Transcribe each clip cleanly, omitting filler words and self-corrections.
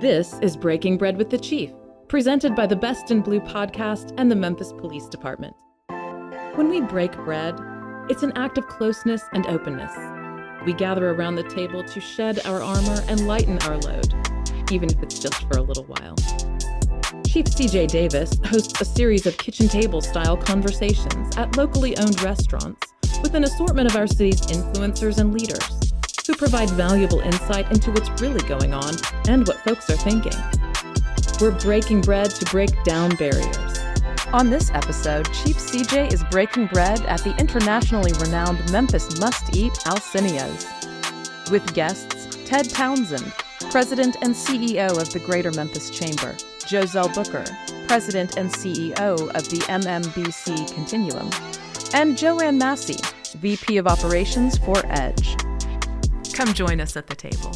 This is Breaking Bread with the Chief, presented by the Best in Blue podcast and the Memphis Police Department. When we break bread, it's an act of closeness and openness. We gather around the table to shed our armor and lighten our load, even if it's just for a little while. Chief C.J. Davis hosts a series of kitchen table-style conversations at locally owned restaurants with an assortment of our city's influencers and leaders who provide valuable insight into what's really going on and what folks are thinking. We're breaking bread to break down barriers. On this episode, Chief CJ is breaking bread at the internationally renowned Memphis must-eat Alcenia's. With guests, Ted Townsend, President and CEO of the Greater Memphis Chamber, Joselle Booker, President and CEO of the MMBC Continuum, and Joanne Massey, VP of Operations for Edge. Come join us at the table.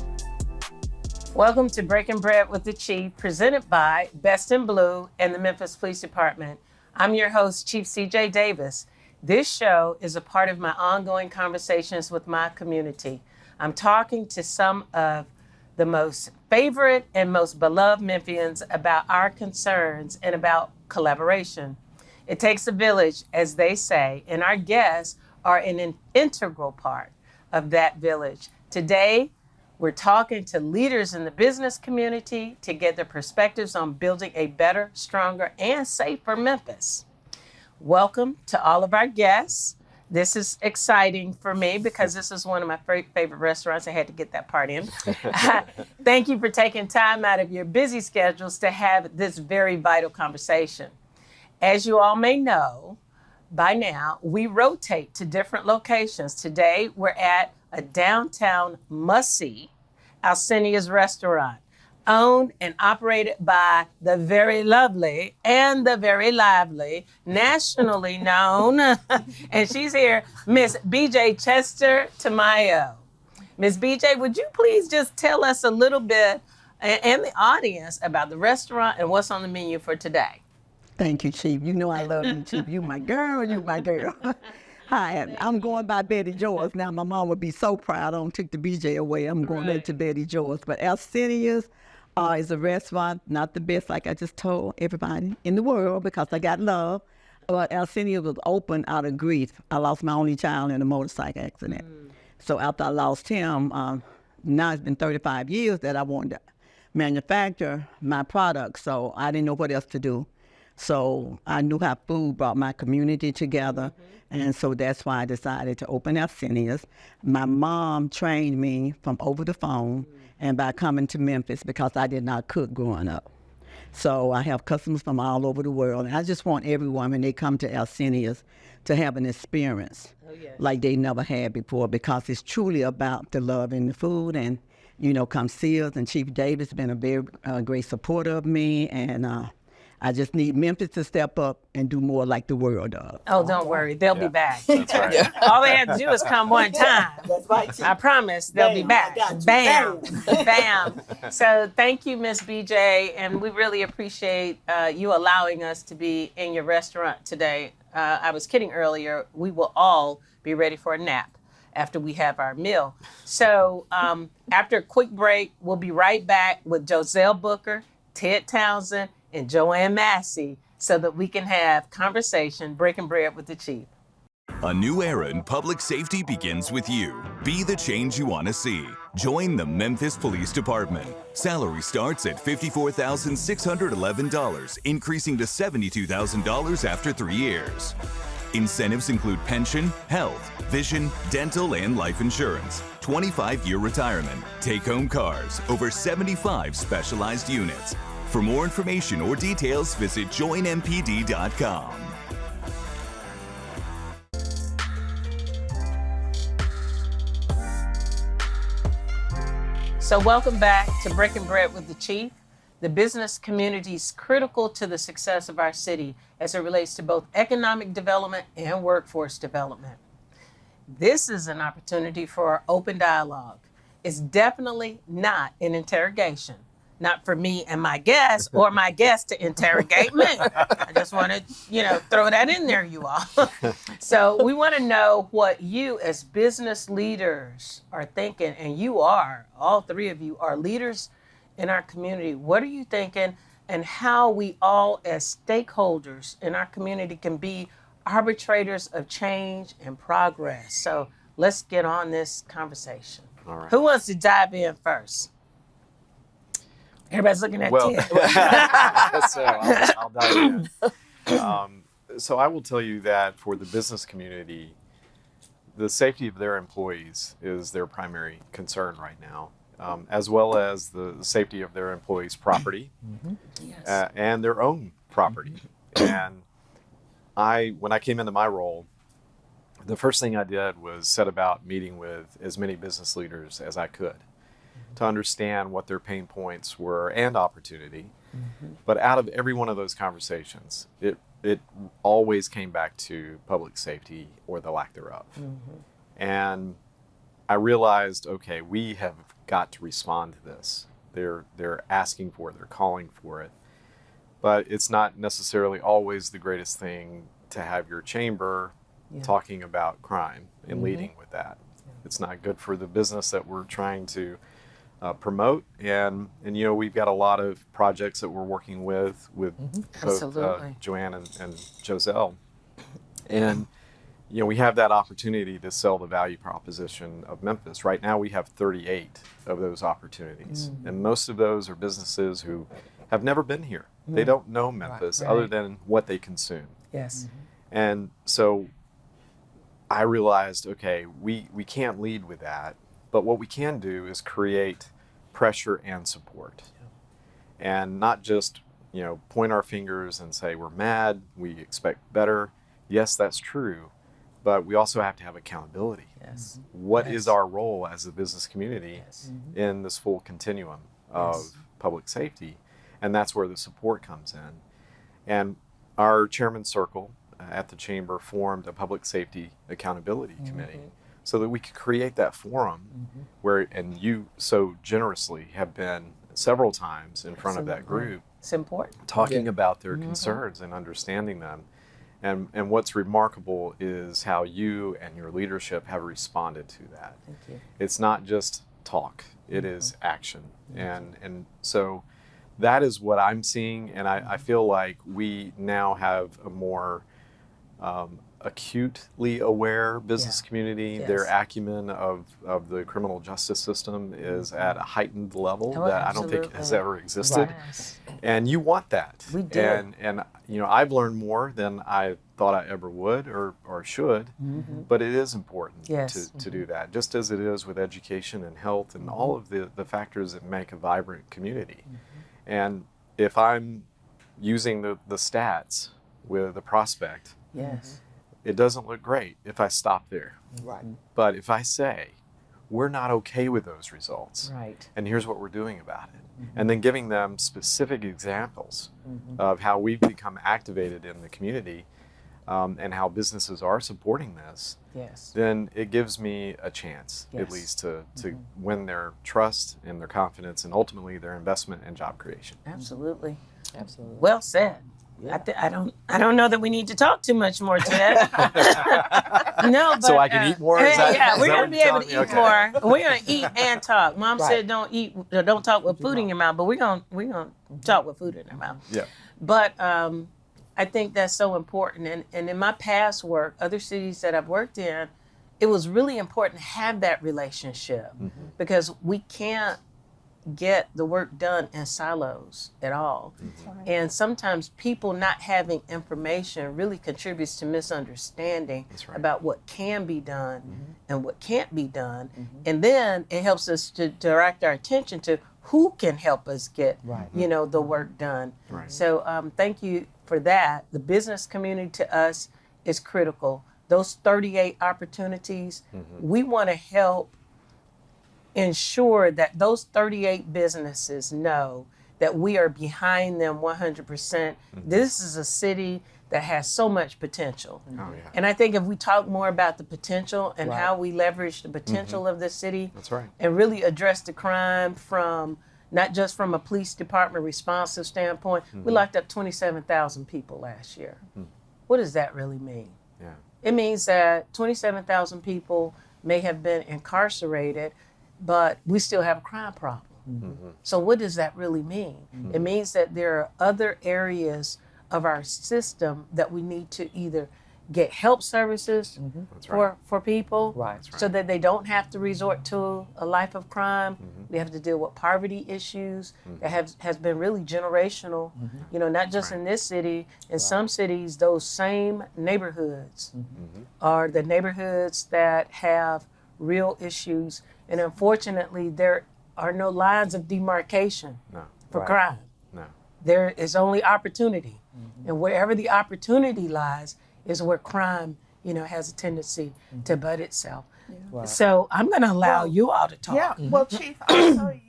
Welcome to Breaking Bread with the Chief, presented by Best in Blue and the Memphis Police Department. I'm your host, Chief C.J. Davis. This show is a part of my ongoing conversations with my community. I'm talking to some of the most favorite and most beloved Memphians about our concerns and about collaboration. It takes a village, as they say, and our guests are an integral part of that village. Today, we're talking to leaders in the business community to get their perspectives on building a better, stronger, and safer Memphis. Welcome to all of our guests. This is exciting for me because this is one of my favorite restaurants. I had to get that part in. Thank you for taking time out of your busy schedules to have this very vital conversation. As you all may know, by now, we rotate to different locations. Today, we're at a downtown must-see, Alcenia's restaurant, owned and operated by the very lovely and the very lively, nationally known, and she's here, Miss B.J. Chester Tamayo. Miss B.J., would you please just tell us a little bit, and the audience, about the restaurant and what's on the menu for today? Thank you, Chief. You know I love you, Chief. You my girl, you my girl. Hi, I'm going by Betty Joyce. Now, my mom would be so proud. I don't take the BJ away. I'm going back to Betty Joyce. But Alcenia's is a restaurant, not the best, like I just told everybody in the world, because I got love. But Alcenia was open out of grief. I lost my only child in a motorcycle accident. So after I lost him, now it's been 35 years that I wanted to manufacture my product. So I didn't know what else to do. So I knew how food brought my community together, and so that's why I decided to open Alcenia's. My mom trained me from over the phone and by coming to Memphis because I did not cook growing up. So I have customers from all over the world, and I just want everyone when they come to Alcenia's to have an experience like they never had before, because it's truly about the love in the food. And, you know, come see us, and Chief Davis has been a very great supporter of me, and I just need Memphis to step up and do more like the world does. Oh, don't worry. They'll be back. That's right. All they have to do is come one time. That's right. I promise they'll be back. Bam. Bam. So thank you, Miss BJ. And we really appreciate you allowing us to be in your restaurant today. I was kidding earlier. We will all be ready for a nap after we have our meal. So after a quick break, we'll be right back with Joselle Booker, Ted Townsend, and Joanne Massey, so that we can have conversation, breaking bread with the Chief. A new era in public safety begins with you. Be the change you want to see. Join the Memphis Police Department. Salary starts at $54,611, increasing to $72,000 after 3 years. Incentives include pension, health, vision, dental, and life insurance. 25-year retirement, take-home cars, over 75 specialized units. For more information or details, visit joinmpd.com. So welcome back to Breaking Bread with the Chief. The business community is critical to the success of our city as it relates to both economic development and workforce development. This is an opportunity for open dialogue. It's definitely not an interrogation. Not for me and my guests, or my guests to interrogate me. I just want to, throw that in there, you all. So we want to know what you as business leaders are thinking, and you are, all three of you are leaders in our community. What are you thinking, and how we all as stakeholders in our community can be arbitrators of change and progress? So let's get on this conversation. All right. Who wants to dive in first? Everybody's looking at Ted. So I'll dive in. So I will tell you that for the business community, the safety of their employees is their primary concern right now, as well as the safety of their employees' property Yes. and their own property. And when I came into my role, the first thing I did was set about meeting with as many business leaders as I could to understand what their pain points were and opportunity. But out of every one of those conversations, it always came back to public safety or the lack thereof. And I realized, okay, we have got to respond to this. They're asking for it, they're calling for it. But it's not necessarily always the greatest thing to have your chamber talking about crime and leading with that. It's not good for the business that we're trying to promote, and we've got a lot of projects that we're working with both Joanne and Joselle, and we have that opportunity to sell the value proposition of Memphis. Right now we have 38 of those opportunities, and most of those are businesses who have never been here. They don't know Memphis other than what they consume. Yes. And so I realized, okay, we can't lead with that, but what we can do is create pressure and support, and not just point our fingers and say we're mad, we expect better. Yes, that's true, but we also have to have accountability. Yes. What is our role as a business community in this full continuum of public safety? And that's where the support comes in. And our chairman's circle at the chamber formed a public safety accountability committee so that we could create that forum where, and you so generously have been several times in front of that group. It's important. Talking about their concerns and understanding them. And what's remarkable is how you and your leadership have responded to that. Thank you. It's not just talk, it is action. And so that is what I'm seeing, and I feel like we now have a more acutely aware business community. Yes. Their acumen of the criminal justice system is at a heightened level that I don't think has ever existed. Yes. And you want that. We do. And I've learned more than I thought I ever would or should, but it is important to do that, just as it is with education and health and all of the factors that make a vibrant community. And if I'm using the stats with a prospect, it doesn't look great if I stop there. Right. But if I say, we're not okay with those results, Right. and here's what we're doing about it, and then giving them specific examples of how we've become activated in the community and how businesses are supporting this, then it gives me a chance, at least, to win their trust and their confidence and ultimately their investment and job creation. Absolutely. Absolutely. Well said. Yeah. I don't know that we need to talk too much more today. No, but So I can eat more? Is that we're what gonna be you're able to telling eat me? Okay. more. We're gonna eat and talk. Mom Right. said don't talk with food in your mouth, but we're gonna talk with food in our mouth. Yeah. But I think that's so important. And in my past work, other cities that I've worked in, it was really important to have that relationship because we can't get the work done in silos at all. And sometimes people not having information really contributes to misunderstanding about what can be done and what can't be done. And then it helps us to direct our attention to who can help us get the work done. Right. So thank you for that. The business community to us is critical. Those 38 opportunities, we want to help ensure that those 38 businesses know that we are behind them 100%. This is a city that has so much potential. Oh, yeah. And I think if we talk more about the potential and how we leverage the potential of this city That's right. and really address the crime from not just from a police department responsive standpoint, we locked up 27,000 people last year. What does that really mean? Yeah. It means that 27,000 people may have been incarcerated, but we still have a crime problem. So what does that really mean? It means that there are other areas of our system that we need to either get help services That's right. for people Right. so that they don't have to resort to a life of crime. We have to deal with poverty issues that has been really generational, you know, not just in this city. In some cities, those same neighborhoods are the neighborhoods that have real issues. And unfortunately, there are no lines of demarcation for Right. crime. No. There is only opportunity. And wherever the opportunity lies is where crime, you know, has a tendency to butt itself. Right. So I'm going to allow you all to talk. Yeah, well, Chief, also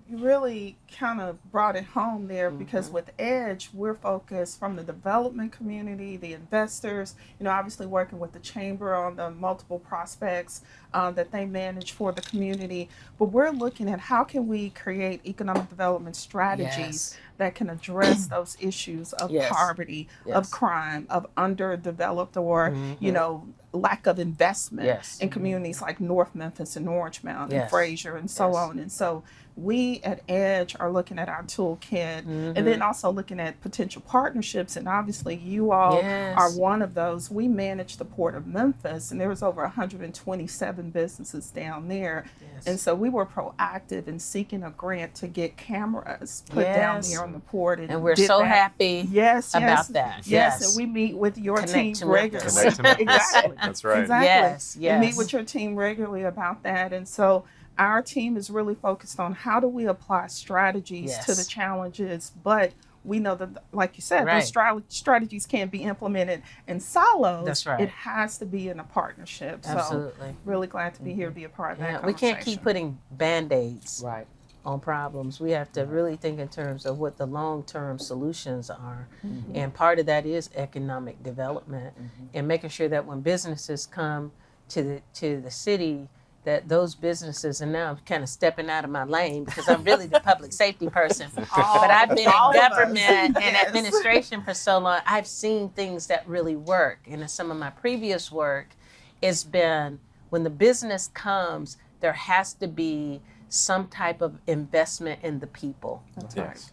you really kind of brought it home there because with Edge, we're focused from the development community, the investors, you know, obviously working with the chamber on the multiple prospects that they manage for the community. But we're looking at how can we create economic development strategies that can address those issues of poverty, of crime, of underdeveloped or, you know, lack of investment in communities like North Memphis and Orange Mound and Fraser and so on. And so we at Edge are looking at our toolkit and then also looking at potential partnerships. And obviously you all are one of those. We manage the Port of Memphis and there was over 127 businesses down there. And so we were proactive in seeking a grant to get cameras put down there on the port. And we're so happy about that. Yes, and we meet with your team regularly. Connect to Memphis. Exactly. That's right. Exactly. We meet with your team regularly about that. And so our team is really focused on how do we apply strategies to the challenges, but we know that, like you said, those strategies can't be implemented in silos. That's right. It has to be in a partnership. Absolutely. So really glad to be here to be a part of that We conversation. can't keep putting Band-Aids Right. on problems. We have to really think in terms of what the long-term solutions are. And part of that is economic development and making sure that when businesses come to the city, that those businesses, and now I'm kind of stepping out of my lane because I'm really the public safety person, but I've been in government and administration for so long, I've seen things that really work. And in some of my previous work, it's been when the business comes, there has to be some type of investment in the people,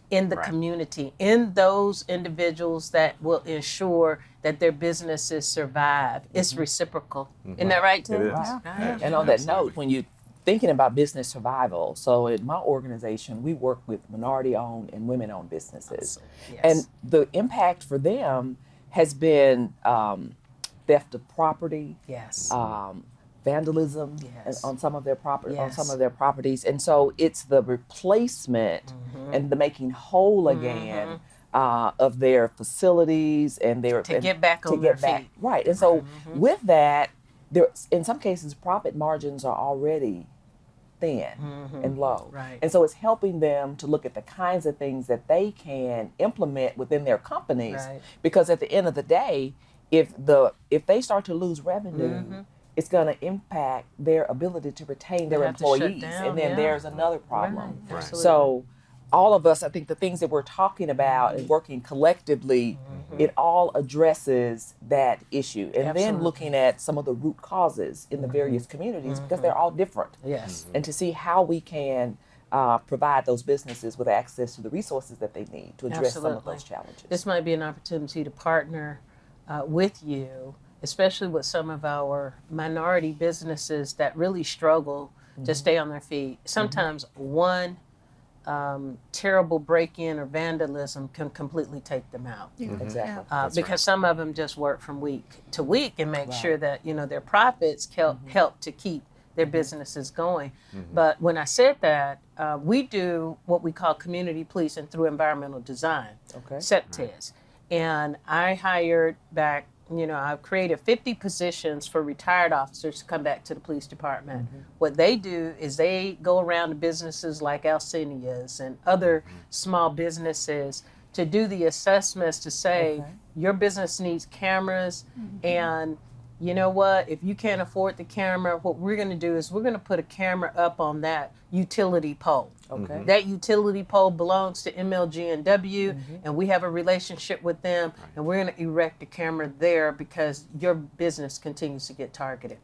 in the community, in those individuals that will ensure that their businesses survive. It's reciprocal. Isn't that right, Tim? It is. Right. And on that note, when you're thinking about business survival, so at my organization, we work with minority-owned and women-owned businesses. And the impact for them has been theft of property, vandalism on some of their properties, and so it's the replacement and the making whole again of their facilities and their To get back on their feet. Right, and so with that, there in some cases profit margins are already thin and low, Right. and so it's helping them to look at the kinds of things that they can implement within their companies, because at the end of the day, if they start to lose revenue, it's going to impact their ability to retain their have to shut employees. down, And then there's another problem. Right. So all of us, I think the things that we're talking about and working collectively, it all addresses that issue. And then looking at some of the root causes in the various communities, because they're all different. And to see how we can provide those businesses with access to the resources that they need to address some of those challenges. This might be an opportunity to partner with you, especially with some of our minority businesses that really struggle to stay on their feet. Sometimes one terrible break-in or vandalism can completely take them out. Exactly. Because some of them just work from week to week and make sure that their profits help to keep their businesses going. But when I said that, we do what we call community policing through environmental design, CEPTES. And I hired back, I've created 50 positions for retired officers to come back to the police department. What they do is they go around to businesses like Alcenia's and other small businesses to do the assessments to say, your business needs cameras and you know what, if you can't afford the camera, what we're going to do is we're going to put a camera up on that utility pole. Okay. That utility pole belongs to MLG&W, and we have a relationship with them, and we're going to erect a camera there because your business continues to get targeted.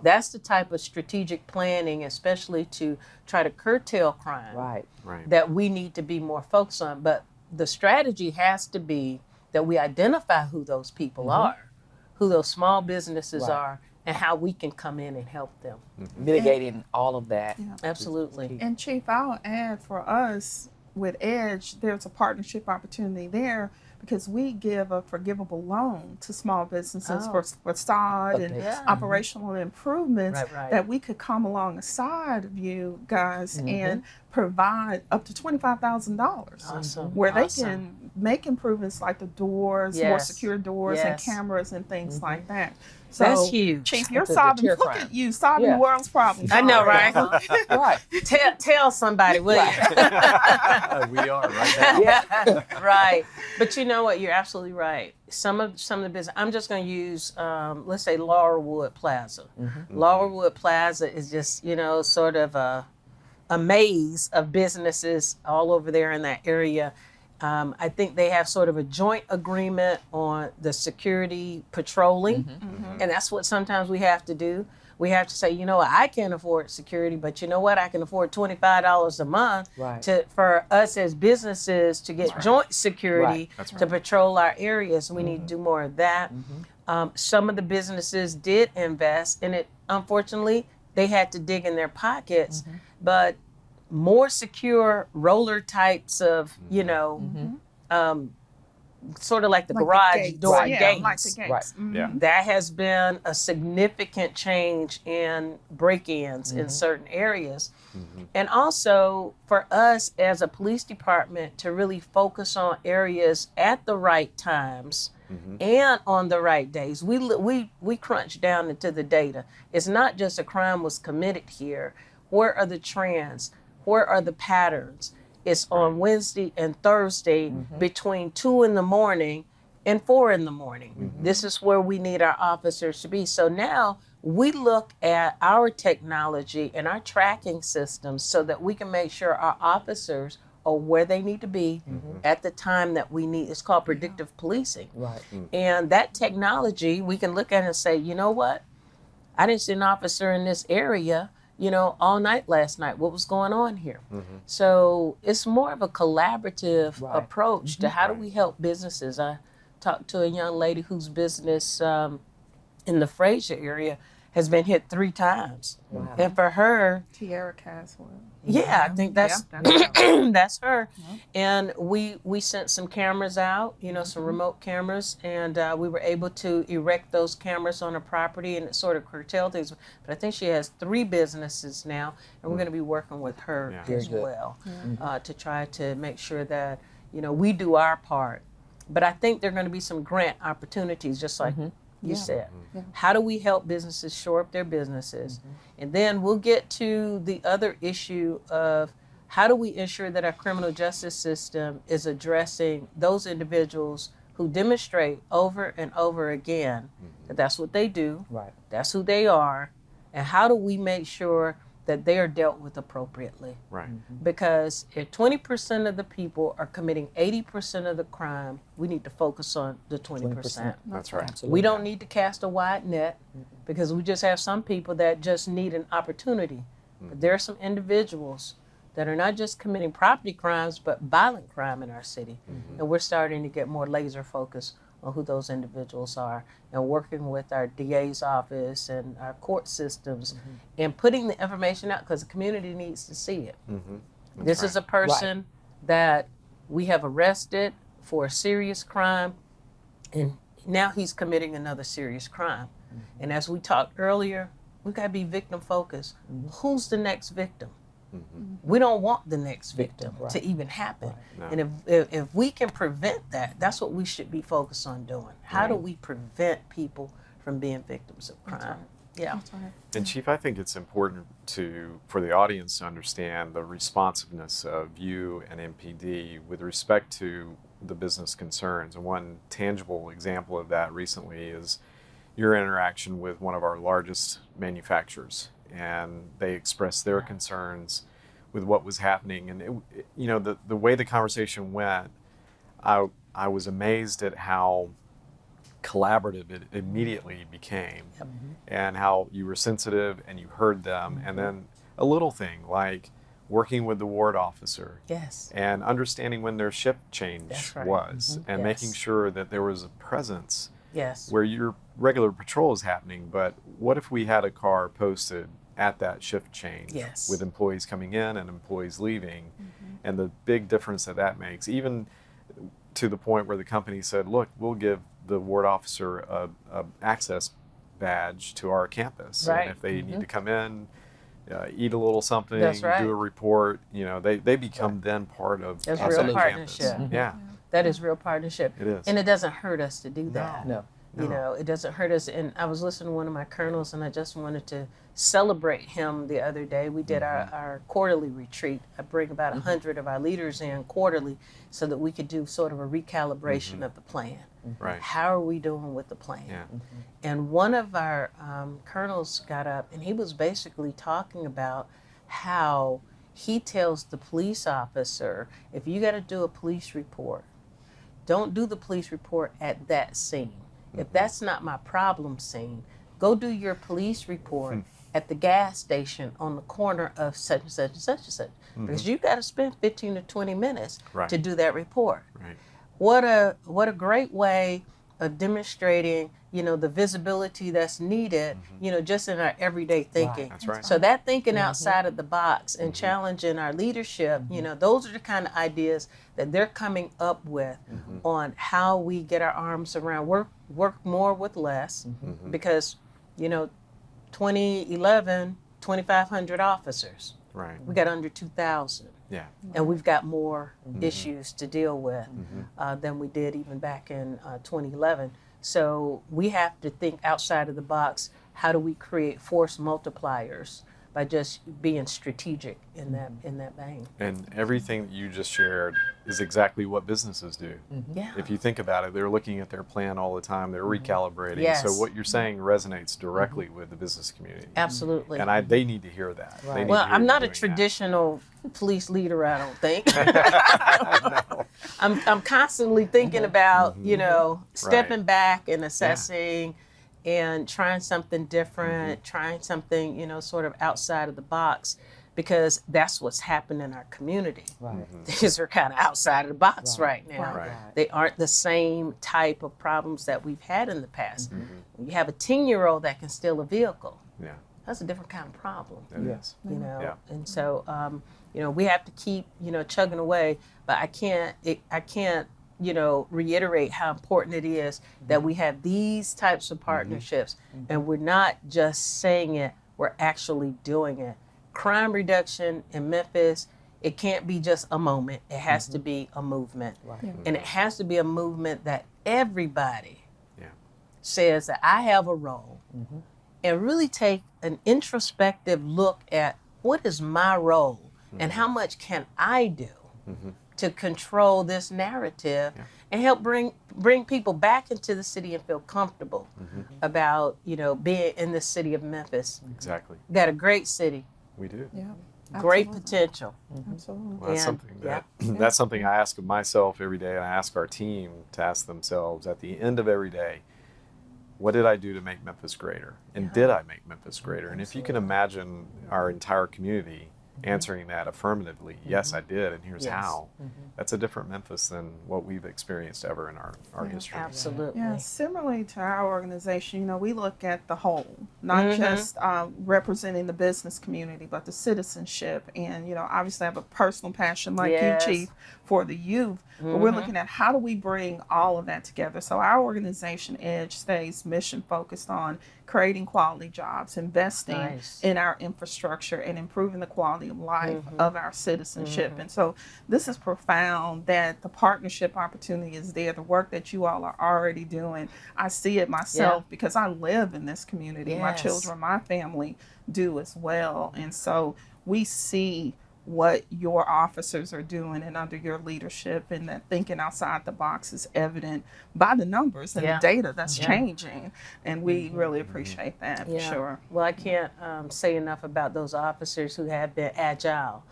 That's the type of strategic planning, especially to try to curtail crime, Right. that we need to be more focused on. But the strategy has to be that we identify who those people are, who those small businesses are, and how we can come in and help them. Mitigating all of that. Absolutely. And Chief, I'll add for us with Edge, there's a partnership opportunity there because we give a forgivable loan to small businesses for facade and operational improvements that we could come alongside of you guys and provide up to $25,000 where they can make improvements like the doors, more secure doors and cameras and things like that. So, that's huge. Chief, you're solving, look at you, solving the world's problems. I know, right? Right. Tell somebody, will you? We are right now. Right. But you know what? You're absolutely right. Some of the business, I'm just going to use, let's say Laurelwood Plaza. Laurelwood Plaza is just, sort of a maze of businesses all over there in that area. I think they have sort of a joint agreement on the security patrolling, and that's what sometimes we have to do. We have to say, I can't afford security, but you know what? I can afford $25 a month for us as businesses to get joint security to patrol our areas. We need to do more of that. Some of the businesses did invest, and unfortunately, they had to dig in their pockets, but more secure roller types of, sort of like the garage door gates. Like the gates. That has been a significant change in break-ins in certain areas. And also for us as a police department to really focus on areas at the right times and on the right days. We crunch down into the data. It's not just a crime was committed here. Where are the trends? Where are the patterns? It's on Wednesday and Thursday between 2 a.m. and 4 a.m. This is where we need our officers to be. So now we look at our technology and our tracking systems so that we can make sure our officers are where they need to be at the time that we need. It's called predictive policing. And that technology, we can look at it and say, you know what? I didn't see an officer in this area all night last night. What was going on here? So it's more of a collaborative approach to how do we help businesses. I talked to a young lady whose business in the Fraser area has been hit 3 times. And for her, Tierra Caswell. I think that's that's her. And we sent some cameras out, some remote cameras, and we were able to erect those cameras on her property, and it sort of curtailed things. But I think she has 3 businesses now, and we're going to be working with her as well to try to make sure that we do our part. But I think there are going to be some grant opportunities, just like you said. How do we help businesses shore up their businesses? And then we'll get to the other issue of how do we ensure that our criminal justice system is addressing those individuals who demonstrate over and over again that that's what they do, that's who they are, and how do we make sure that they are dealt with appropriately? Because if 20% of the people are committing 80% of the crime, we need to focus on the 20%. That's right. Absolutely. We don't need to cast a wide net because we just have some people that just need an opportunity. But there are some individuals that are not just committing property crimes, but violent crime in our city. And we're starting to get more laser focused on who those individuals are and working with our DA's office and our court systems and putting the information out because the community needs to see it. This is a person that we have arrested for a serious crime, and now he's committing another serious crime. And as we talked earlier, we got to be victim focused. Who's the next victim? We don't want the next victim to even happen. No. And if we can prevent that, that's what we should be focused on doing. How do we prevent people from being victims of crime? And Chief, I think it's important for the audience to understand the responsiveness of you and MPD with respect to the business concerns. And one tangible example of that recently is your interaction with one of our largest manufacturers, and they expressed their concerns with what was happening. And the way the conversation went, I was amazed at how collaborative it immediately became, and how you were sensitive and you heard them. And then a little thing like working with the ward officer, Yes. and understanding when their shift change That's right. was, and Yes. making sure that there was a presence Yes. where your regular patrol is happening, but what if we had a car posted at that shift change, Yes. with employees coming in and employees leaving, and the big difference that makes, even to the point where the company said, look, we'll give the ward officer a access badge to our campus. Right. And if they need to come in, eat a little something, That's right. do a report, they become then part of That's that real campus. partnership. Yeah, That is real partnership. it is. And it doesn't hurt us to do that. No. You know, it doesn't hurt us. And I was listening to one of my colonels, and I just wanted to celebrate him the other day. We did our quarterly retreat. I bring about 100 of our leaders in quarterly so that we could do sort of a recalibration of the plan. Right. How are we doing with the plan? Yeah. And one of our colonels got up, and he was basically talking about how he tells the police officer, if you got to do a police report, don't do the police report at that scene. If that's not my problem scene, go do your police report at the gas station on the corner of such and such and such and such. Because you got to spend 15 to 20 minutes Right. to do that report. Right. What a great way of demonstrating, the visibility that's needed, just in our everyday thinking. That's right. So that thinking outside of the box and challenging our leadership, those are the kind of ideas that they're coming up with on how we get our arms around work more with less, because 2011, 2,500 officers. Right. We got under 2,000. Yeah. And we've got more issues to deal with than we did even back in 2011. So we have to think outside of the box. How do we create force multipliers by just being strategic in that vein? And everything that you just shared is exactly what businesses do. Yeah. If you think about it, they're looking at their plan all the time. They're recalibrating. Yes. So what you're saying resonates directly with the business community. Absolutely. And they need to hear that. They need Well, to hear I'm you not a doing that. traditional police leader, I don't think. I'm constantly thinking about, stepping back and assessing and trying something different, trying something, sort of outside of the box, because that's what's happened in our community. Right. These are kind of outside of the box right now. Right. They aren't the same type of problems that we've had in the past. You have a 10-year-old that can steal a vehicle. Yeah, That's a different kind of problem. it is. Yeah. And so we have to keep chugging away, but I can't reiterate how important it is that we have these types of partnerships, and we're not just saying it, we're actually doing it. Crime reduction in Memphis, it can't be just a moment, it has to be a movement. Right. And it has to be a movement that everybody Yeah. says that I have a role, and really take an introspective look at what is my role and how much can I do to control this narrative and help bring people back into the city and feel comfortable about being in the city of Memphis. Exactly. We got a great city, We do. Yeah. great Absolutely. potential. Absolutely. Well, that's And- something that's something I ask of myself every day, and I ask our team to ask themselves at the end of every day, what did I do to make Memphis greater? And did I make Memphis greater? And if you can imagine our entire community answering that affirmatively, yes, I did, and here's Yes. how. That's a different Memphis than what we've experienced ever in our history. Absolutely. Yeah, similarly to our organization, we look at the whole, not just representing the business community, but the citizenship. And, obviously I have a personal passion like Yes. you, Chief, for the youth. But we're looking at how do we bring all of that together. So our organization, EDGE, stays mission focused on creating quality jobs, investing Nice. in our infrastructure, and improving the quality of life of our citizenship. And so this is profound that the partnership opportunity is there, the work that you all are already doing. I see it myself because I live in this community. My Yes. children, my family do as well. And so we see what your officers are doing and under your leadership, and that thinking outside the box is evident by the numbers and the data that's changing. And we really appreciate that, for sure. Well, I can't say enough about those officers who have been agile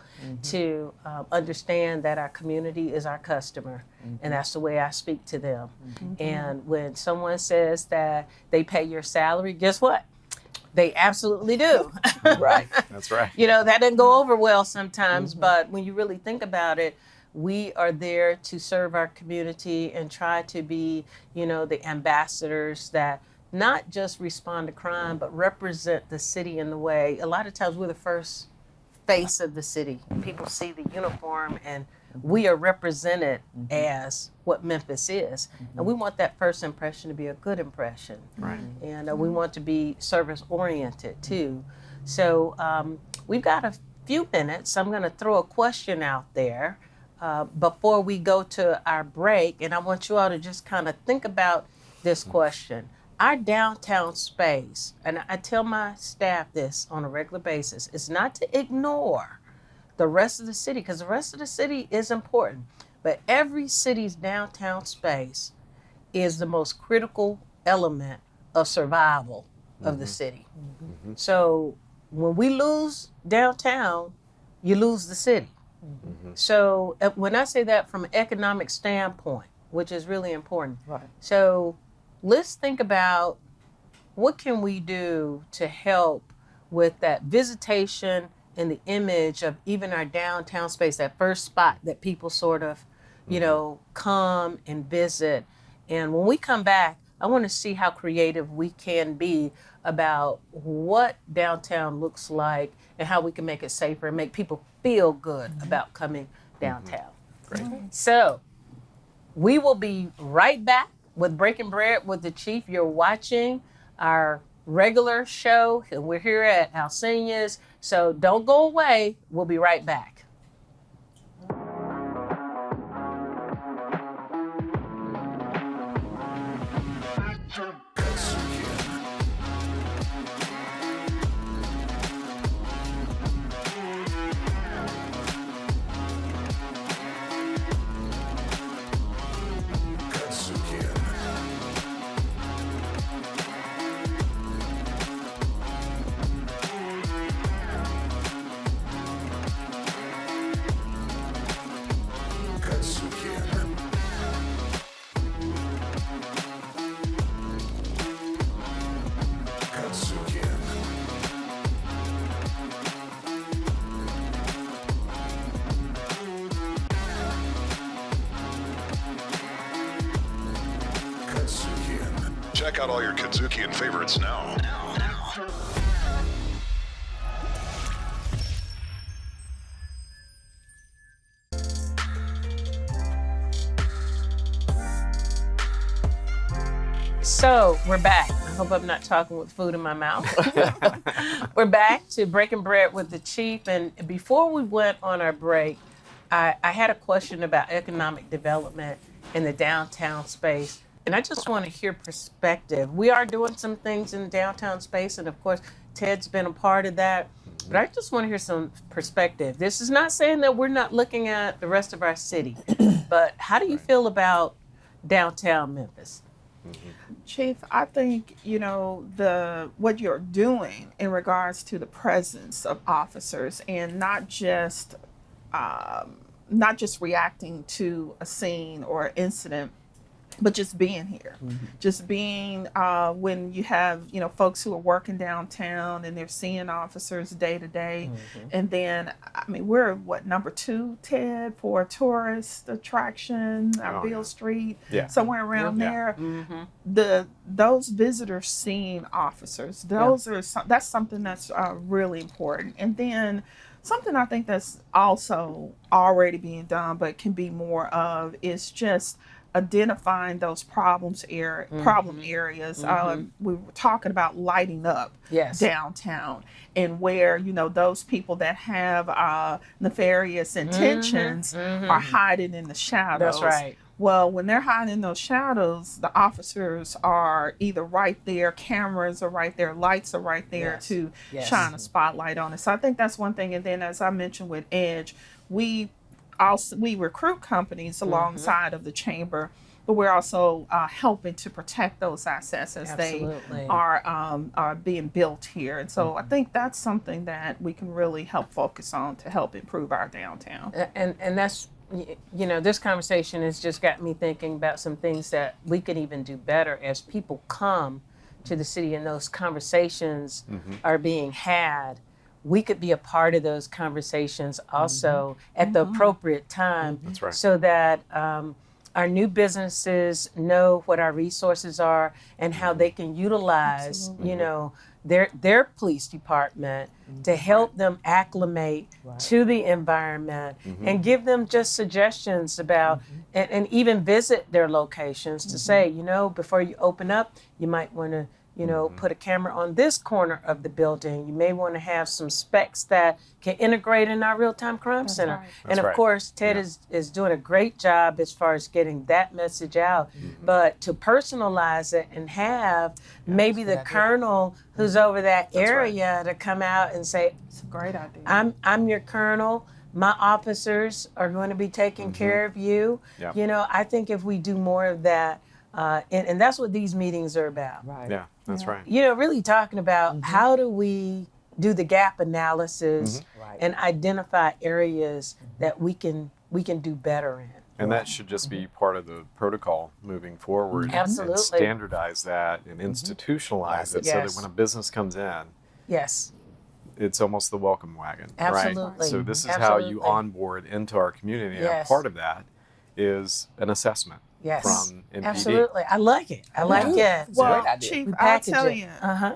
to understand that our community is our customer, and that's the way I speak to them. And when someone says that they pay your salary, guess what? They absolutely do. Right. That's right. You know, that doesn't go over well sometimes, but when you really think about it, we are there to serve our community and try to be, you know, the ambassadors that not just respond to crime, but represent the city in the way. A lot of times we're the first face of the city. People see the uniform and we are represented as what Memphis is. And we want that first impression to be a good impression. Right. And we want to be service oriented too. So we've got a few minutes. I'm going to throw a question out there before we go to our break. And I want you all to just kind of think about this question. Our downtown space, and I tell my staff this on a regular basis, is not to ignore the rest of the city, because the rest of the city is important. But every city's downtown space is the most critical element of survival of the city. So when we lose downtown, you lose the city. So when I say that from an economic standpoint, which is really important. Right. So let's think about what can we do to help with that visitation and the image of even our downtown space, that first spot that people sort of, you know, come and visit. And when we come back, I want to see how creative we can be about what downtown looks like and how we can make it safer and make people feel good about coming downtown. Great. So we will be right back with Breaking Bread with the Chief. You're watching our regular show, and we're here at Alcenia's. So don't go away. We'll be right back. Check out all your Kadzukian favorites now. So we're back. I hope I'm not talking with food in my mouth. We're back to Breaking Bread with the Chief. And before we went on our break, I had a question about economic development in the downtown space. And I just want to hear perspective. We are doing some things in the downtown space, and of course, Ted's been a part of that. But I just want to hear some perspective. This is not saying that we're not looking at the rest of our city, but how do you feel about downtown Memphis? Chief, I think, you know, what you're doing in regards to the presence of officers and not just reacting to a scene or incident, but just being here, just being when you have, you know, folks who are working downtown and they're seeing officers day to day. And then, I mean, we're number 2, Ted, for a tourist attraction, Beale Street, somewhere around there. Those visitors seeing officers, that's something that's really important. And then something I think that's also already being done, but can be more of, is just identifying those problem areas. We were talking about lighting up downtown, and where, you know, those people that have nefarious intentions are hiding in the shadows. That's right. Well, when they're hiding in those shadows, the officers are either right there, cameras are right there, lights are right there Yes. to Yes. shine a spotlight on it. So I think that's one thing. And then, as I mentioned with Edge, we recruit companies alongside of the chamber, but we're also helping to protect those assets as Absolutely. they are being built here. And so I think that's something that we can really help focus on to help improve our downtown. And that's, you know, this conversation has just got me thinking about some things that we could even do better as people come to the city and those conversations are being had. We could be a part of those conversations also at the appropriate time. That's right. So that our new businesses know what our resources are and how they can utilize, you know, their police department to help them acclimate to the environment and give them just suggestions about and even visit their locations to say, you know, before you open up, you might want to, you know, put a camera on this corner of the building. You may want to have some specs that can integrate in our real-time crime center. right. And of course, Ted is doing a great job as far as getting that message out. But to personalize it and have maybe the colonel who's over that area to come out and say, It's a great idea. I'm your colonel. My officers are going to be taking care of you. Yep. You know, I think if we do more of that, and that's what these meetings are about. Right. Yeah, that's right. You know, really talking about how do we do the gap analysis Right. and identify areas that we can do better in. And that should just be part of the protocol moving forward. Absolutely. And standardize that and institutionalize it so that Yes. when a business comes in, Yes. it's almost the welcome wagon. Absolutely. Right? So this is how you Absolutely. onboard into our community. And Yes. part of that is an assessment Yes. from MPD. Absolutely. I like it. I like it. Well, great idea. Chief, We I'll package tell it. you, Uh-huh.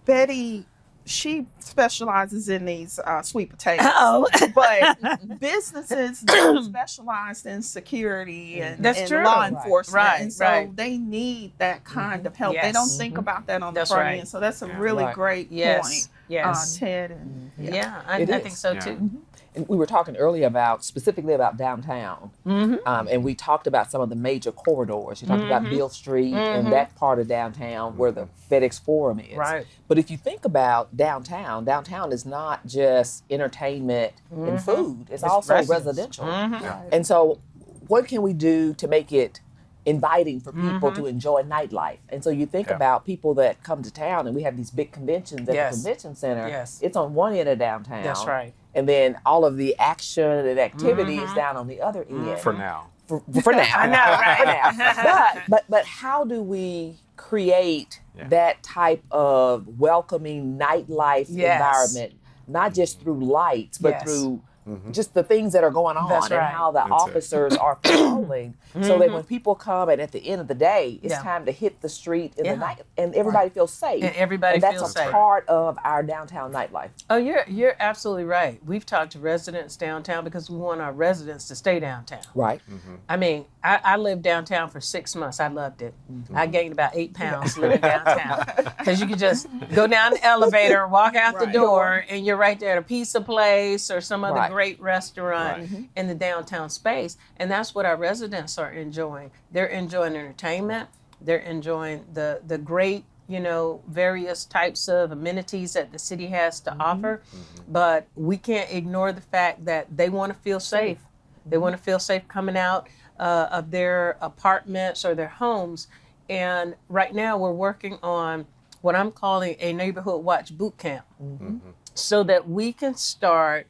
Betty, she specializes in these sweet potatoes. Oh. But businesses specialized in security and, That's and true. law Right. enforcement. Right, And so right. they need that kind of help. They Yes. don't think about that on the That's front right. end. So that's a really Right. great Yes. point, Yes. Ted. And, Yeah, I It think is. so Yeah. too. And we were talking earlier specifically about downtown, and we talked about some of the major corridors. You talked about Beale Street and that part of downtown where the FedEx Forum is. Right. But if you think about downtown is not just entertainment and food. It's also residence. residential. Yeah. And so what can we do to make it inviting for people to enjoy nightlife? And so you think Yeah. about people that come to town, and we have these big conventions at Yes. the convention center. Yes. It's on one end of downtown. That's right. And then all of the action and activity is down on the other end. For now. For now. I know, right? For now. But how do we create that type of welcoming nightlife Yes. environment, not just through lights, but Yes. through just the things that are going on That's and right. how the That's it. officers are patrolling, so that when people come and at the end of the day, it's Yeah. time to hit the street in Yeah. the night, and everybody feels safe. And everybody and that's feels a safe. part of our downtown nightlife. Oh, you're absolutely right. We've talked to residents downtown because we want our residents to stay downtown. Right. I mean, I lived downtown for 6 months. I loved it. I gained about 8 pounds living downtown because you could just go down the elevator, walk out the door, and you're right there at a pizza place or some other Right. great restaurant in the downtown space. And that's what our residents are enjoying. They're enjoying entertainment. They're enjoying the great, you know, various types of amenities that the city has to offer. But we can't ignore the fact that they want to feel safe. They want to feel safe coming out of their apartments or their homes. And right now we're working on what I'm calling a neighborhood watch boot camp so that we can start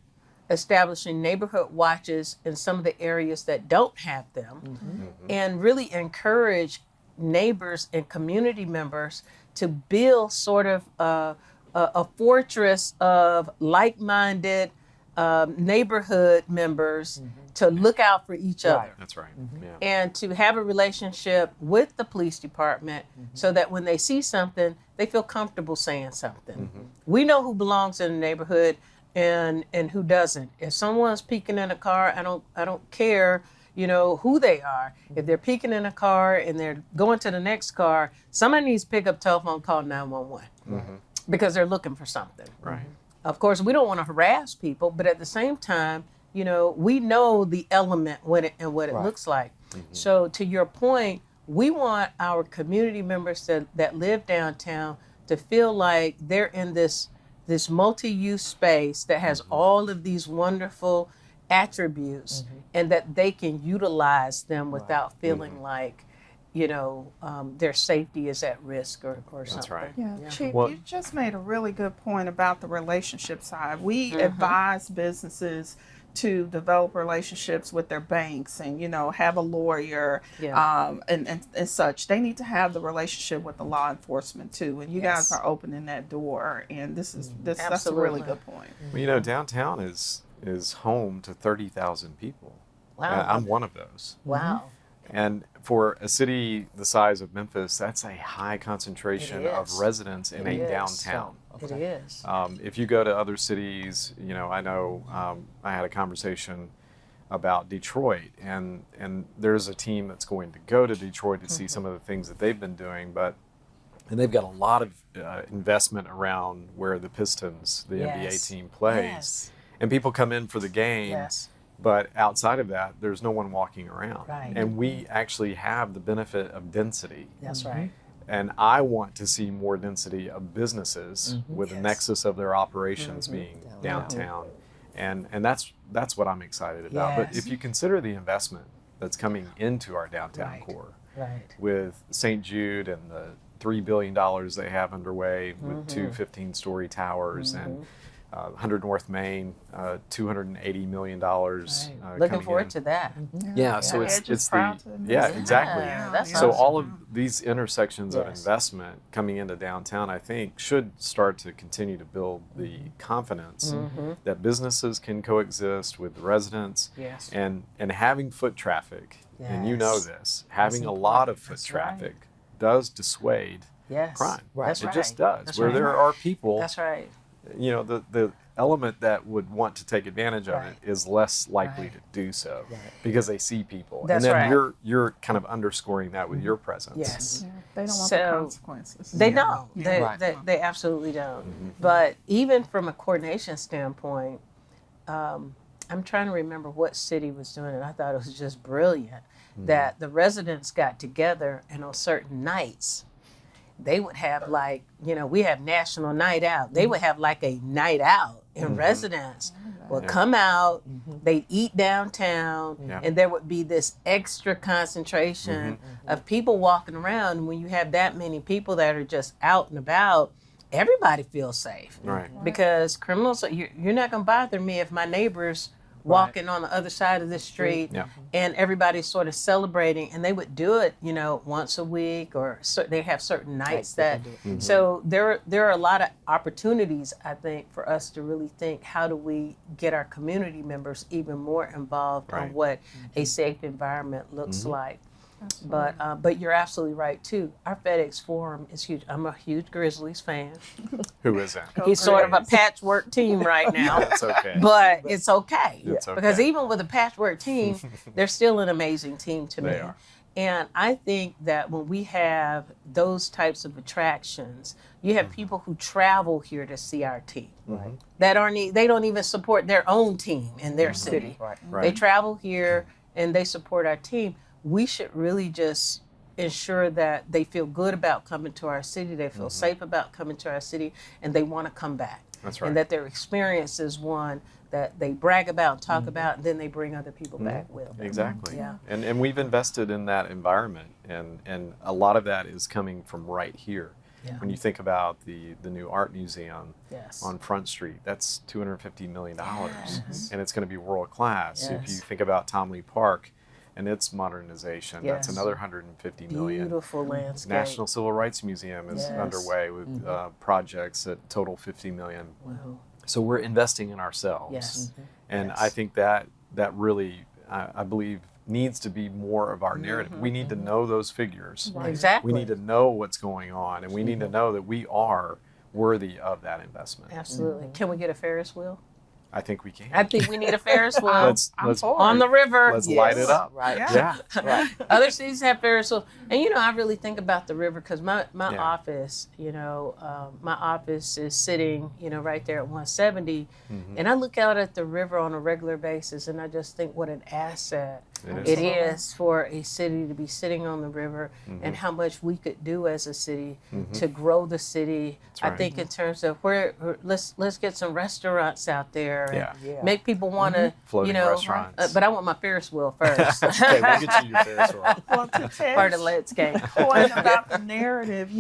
establishing neighborhood watches in some of the areas that don't have them and really encourage neighbors and community members to build sort of a fortress of like-minded neighborhood members to look out for each other That's right. Yeah. and to have a relationship with the police department so that when they see something, they feel comfortable saying something. We know who belongs in the neighborhood and who doesn't. If someone's peeking in a car, I don't care, you know, who they are. If they're peeking in a car and they're going to the next car, somebody needs to pick up telephone, call 911 because they're looking for something. Right. Of course, we don't want to harass people, but at the same time, you know, we know the element what it Right. looks like. So to your point, we want our community members that live downtown to feel like they're in this multi-use space that has all of these wonderful attributes, and that they can utilize them without feeling like, you know, their safety is at risk or something. That's right. Yeah, Chief, Well- you just made a really good point about the relationship side. We advise businesses to develop relationships with their banks and, you know, have a lawyer and such. They need to have the relationship with the law enforcement too. And you guys are opening that door. And that's a really Absolutely. good point. Well, you know, downtown is home to 30,000 people. Wow. I'm one of those. Wow. And for a city the size of Memphis, that's a high concentration It of is. residents in It a is. downtown. It is. If you go to other cities, you know, I know I had a conversation about Detroit, and there's a team that's going to go to Detroit to see some of the things that they've been doing, and they've got a lot of investment around where the Pistons, the NBA team, plays. Yes. And people come in for the game. Yes. But outside of that, there's no one walking around. Right. And we actually have the benefit of density. That's right. And I want to see more density of businesses with a nexus of their operations being downtown. And that's what I'm excited about. But Yes. if you consider the investment that's coming into our downtown core Right. with St. Jude and the $3 billion they have underway with two 15-story towers and 100 North Main, $280 million. Looking coming forward in. to that. Yeah, so Edge it's is the proud to yeah, invest. exactly. Yeah, that's So awesome. all of these intersections of Yes. investment coming into downtown, I think, should start to continue to build the confidence that businesses can coexist with the residents, Yes. and having foot traffic. And you know Yes. this, having a lot of foot That's traffic does dissuade Yes. crime. That's It right. just does. That's Where right. there are people, That's right. you know, the element that would want to take advantage of Right. it is less likely Right. to do so because they see people. That's and then right. you're kind of underscoring that with your presence. Yes. Yeah, they don't want So, the consequences. They don't. Yeah. They absolutely don't. But even from a coordination standpoint, I'm trying to remember what city was doing it. I thought it was just brilliant that the residents got together, and on certain nights, they would have, like, you know, we have National Night Out. They would have like a night out, and residents would come out, they'd eat downtown, Yeah. and there would be this extra concentration of people walking around. And when you have that many people that are just out and about, everybody feels safe. Right. Because criminals, you're not going to bother me if my neighbor's walking on the other side of the street Yeah. and everybody's sort of celebrating, and they would do it, you know, once a week, or they have certain nights that. So there are a lot of opportunities, I think, for us to really think, how do we get our community members even more involved Right. in what a safe environment looks like. But you're absolutely right too. Our FedEx Forum is huge. I'm a huge Grizzlies fan. Who is that? He's sort of a patchwork team right now. That's okay. But it's okay. It's okay. Because even with a patchwork team, they're still an amazing team to me. They are. And I think that when we have those types of attractions, you have people who travel here to see our team. That they don't even support their own team in their city. Right. They travel here and they support our team. We should really just ensure that they feel good about coming to our city, they feel safe about coming to our city, and they want to come back. That's right. And that their experience is one that they brag about and talk about, and then they bring other people back with them. Exactly. Yeah. And we've invested in that environment, and a lot of that is coming from right here. Yeah. When you think about the new art museum Yes. on Front Street, that's $250 million, Yes. and it's going to be world class. If you Yes. think about Tom Lee Park and its modernization, that's Yes. another $150 million. Beautiful landscape. National Civil Rights Museum is Yes. underway with projects that total $50 million. Wow. So we're investing in ourselves. Yes. And Yes. I think that really, I believe, needs to be more of our narrative. We need to know those figures. Exactly. We need to know what's going on, and we need to know that we are worthy of that investment. Absolutely. Can we get a Ferris wheel? I think we can. I think we need a Ferris wheel let's on the river. let's light it up. Right. Yeah. Right. Other cities have Ferris wheels, and I really think about the river because my Yeah. office, my office is sitting, right there at 170, Mm-hmm. and I look out at the river on a regular basis, and I just think what an asset it is for a city to be sitting on the river, and how much we could do as a city to grow the city. That's I right. think in terms of let's get some restaurants out there, and Yeah. Yeah. make people want to, Floating restaurants. but I want my Ferris wheel first. Okay, we'll get you your Ferris wheel. Well, to Part of Ted's Let's Game. point about the narrative,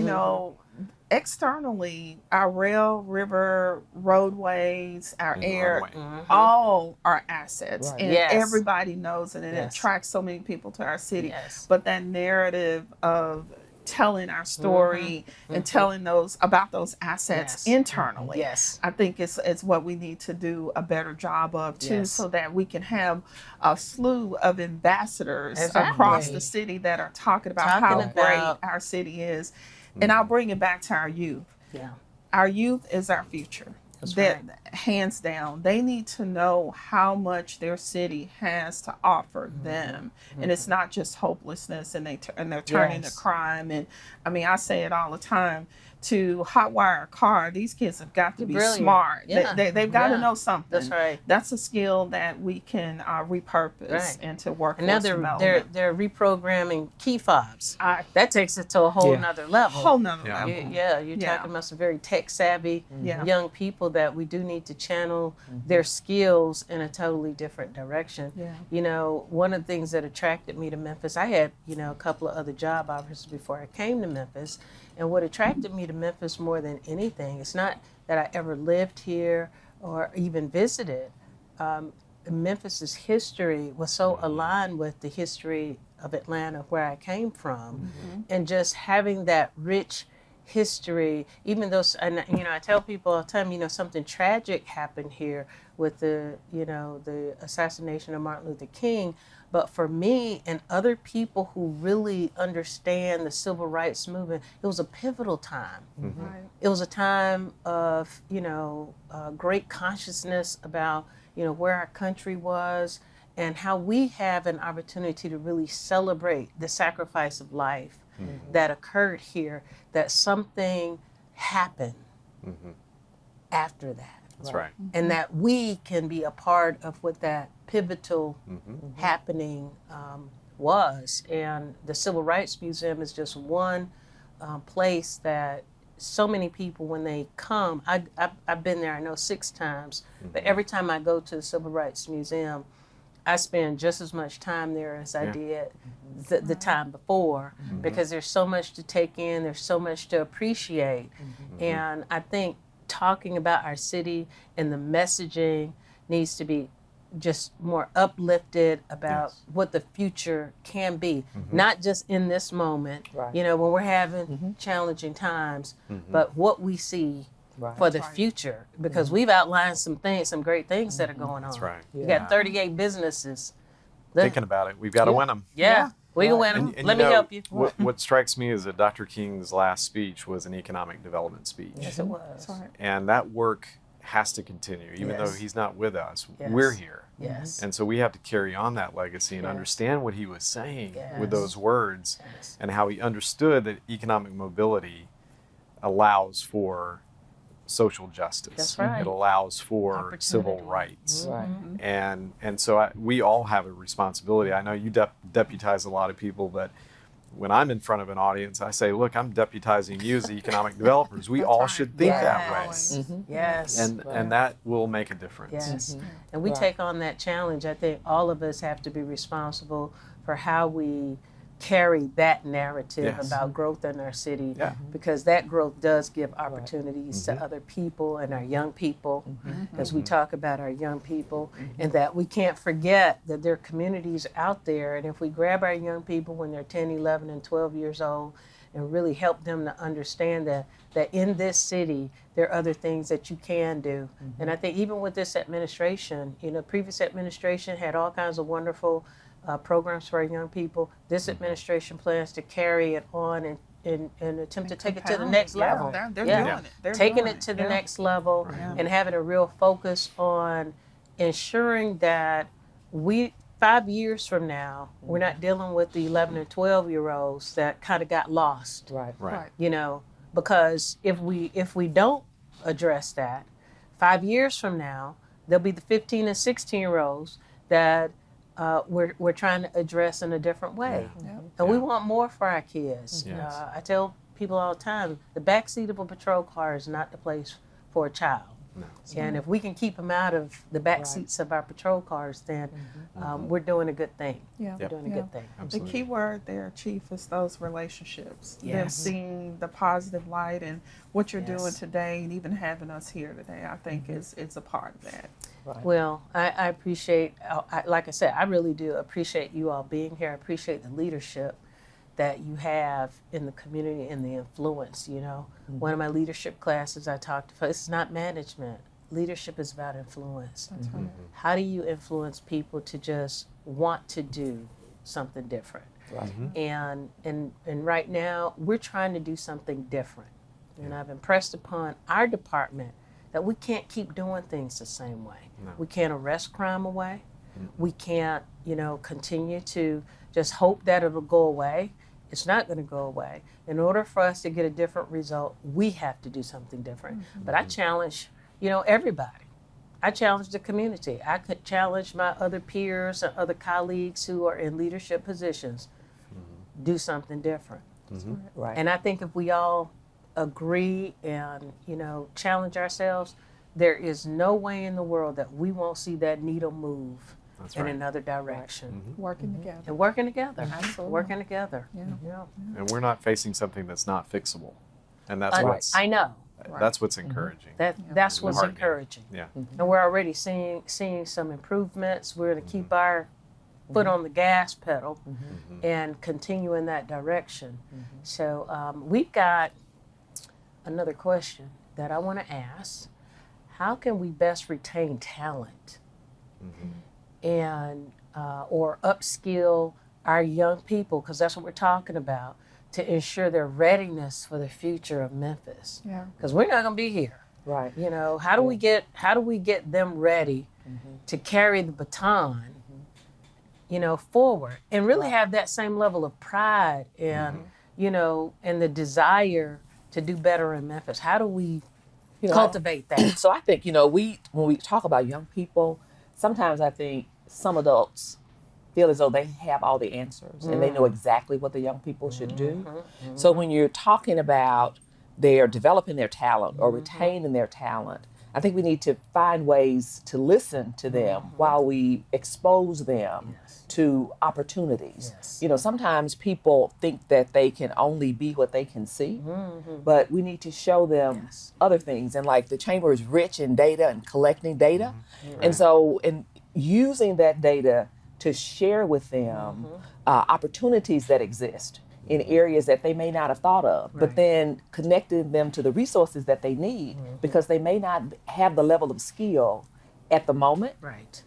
externally, our rail, river, roadways, our And air, runway. all are assets, Right. and Yes. everybody knows it, and it Yes. attracts so many people to our city. Yes. But that narrative of telling our story and telling about those assets Yes. internally, Yes. I think it's what we need to do a better job of too, Yes. so that we can have a slew of ambassadors Exactly. across the city that are talking about how Talking about- great our city is. And I'll bring it back to our youth. Yeah. Our youth is our future. That's That hands down, they need to know how much their city has to offer them, and it's not just hopelessness, and they're turning Yes. to crime. And I mean, I say it all the time. To hotwire a car, these kids have got to be Brilliant. smart. Yeah. They've got to Yeah. know something. That's right. That's a skill that we can repurpose Right. into workforce And now they're development. reprogramming key fobs. I- That takes it to a whole Yeah. nother level. whole nother Yeah. level. You're Yeah. talking about some very tech savvy Yeah. young people that we do need to channel their skills in a totally different direction. Yeah. One of the things that attracted me to Memphis, I had, a couple of other job offers before I came to Memphis. And what attracted me to Memphis more than anything, it's not that I ever lived here or even visited. Memphis's history was so aligned with the history of Atlanta, where I came from, and just having that rich history, even though, and I tell people all the time, something tragic happened here with the assassination of Martin Luther King. But for me and other people who really understand the civil rights movement, it was a pivotal time. Right. It was a time of, great consciousness about, where our country was and how we have an opportunity to really celebrate the sacrifice of life that occurred here, that something happened after that. That's right. And that we can be a part of what that pivotal happening was. And the Civil Rights Museum is just one place that so many people, when they come, I've been there, I know 6 times, but every time I go to the Civil Rights Museum, I spend just as much time there as I did the time before, because there's so much to take in, there's so much to appreciate. And I think talking about our city and the messaging needs to be just more uplifted about what the future can be, not just in this moment, Right. when we're having challenging times, but what we see Right. for the future, because we've outlined some great things that are going on. That's right. You Yeah. got 38 businesses. Thinking about it, we've got to win them. Yeah, we can win them. Let me help you. What strikes me is that Dr. King's last speech was an economic development speech. Yes, it was. That's right. And that work has to continue, even though Yes. he's not with us. Yes. We're here. Yes. And so we have to carry on that legacy and Yes. understand what he was saying with Yes. those words, Yes. and how he understood that economic mobility allows for social justice. That's right. It allows for civil Opportunity. rights. Right. And so we all have a responsibility. I know you deputize a lot of people, but when I'm in front of an audience, I say, look, I'm deputizing you as the economic developers. We all right. should think that way. Yes. Yes. And that will make a difference. Yes. And we Right. take on that challenge. I think all of us have to be responsible for how we carry that narrative Yes. about growth in our city, Yeah. because that growth does give opportunities to other people and our young people, because we talk about our young people, and that we can't forget that there are communities out there, and if we grab our young people when they're 10, 11, and 12 years old and really help them to understand that in this city there are other things that you can do. And I think even with this administration, previous administration had all kinds of wonderful programs for our young people. This administration plans to carry it on and and attempt to take it to the Compound next it. Yeah, level. they're Yeah. doing it. They're Taking doing it to the Yeah. next level Yeah. and having a real focus on ensuring that 5 years from now, we're not dealing with the 11 and 12-year-olds that kind of got lost. Right. Right. You know, because if we don't address that, 5 years from now, there'll be the 15 and 16-year-olds that we're trying to address in a different way. Yeah. And we Yeah. want more for our kids. Yes. I tell people all the time, the backseat of a patrol car is not the place for a child. No. And if we can keep them out of the back seats of our patrol cars, then we're doing a good thing. Yeah. We're doing a Yeah. good thing. The Absolutely. key word there, Chief, is those relationships. Them Yes. seeing the positive light and what you're doing Yes. today, and even having us here today, I think is a part of that. Well, I appreciate, like I said, I really do appreciate you all being here. I appreciate the leadership that you have in the community and the influence, you know. One of my leadership classes I talked about, it's not management. Leadership is about influence. That's right. How do you influence people to just want to do something different? Right. And right now, we're trying to do something different. And I've impressed upon our department that we can't keep doing things the same way. No. We can't arrest crime away. We can't, continue to just hope that it'll go away. It's not going to go away. In order for us to get a different result, we have to do something different. But I challenge, everybody. I challenge the community. I could challenge my other peers and other colleagues who are in leadership positions. Do something different. Right. And I think if we all agree and, challenge ourselves, there is no way in the world that we won't see that needle move That's in right. another direction. Working together. And working together. Absolutely. Working together. Yeah. And we're not facing something that's not fixable, and that's what's I know. that's what's encouraging. That's what's Heartening. encouraging. Yeah. And we're already seeing some improvements. We're going to keep our foot on the gas pedal and continue in that direction. So we've got another question that I want to ask. How can we best retain talent and or upskill our young people, because that's what we're talking about, to ensure their readiness for the future of Memphis? Yeah. Because we're not going to be here. Right. How do we get them ready to carry the baton, forward, and really have that same level of pride and and the desire to do better in Memphis? How do we cultivate that? So I think, when we talk about young people, sometimes I think some adults feel as though they have all the answers and they know exactly what the young people should do. So when you're talking about they're developing their talent or retaining their talent, I think we need to find ways to listen to them while we expose them to opportunities. Sometimes people think that they can only be what they can see, but we need to show them other things. And like the chamber is rich in data and collecting data. And so in using that data to share with them opportunities that exist in areas that they may not have thought of, but then connecting them to the resources that they need because they may not have the level of skill at the moment, Right.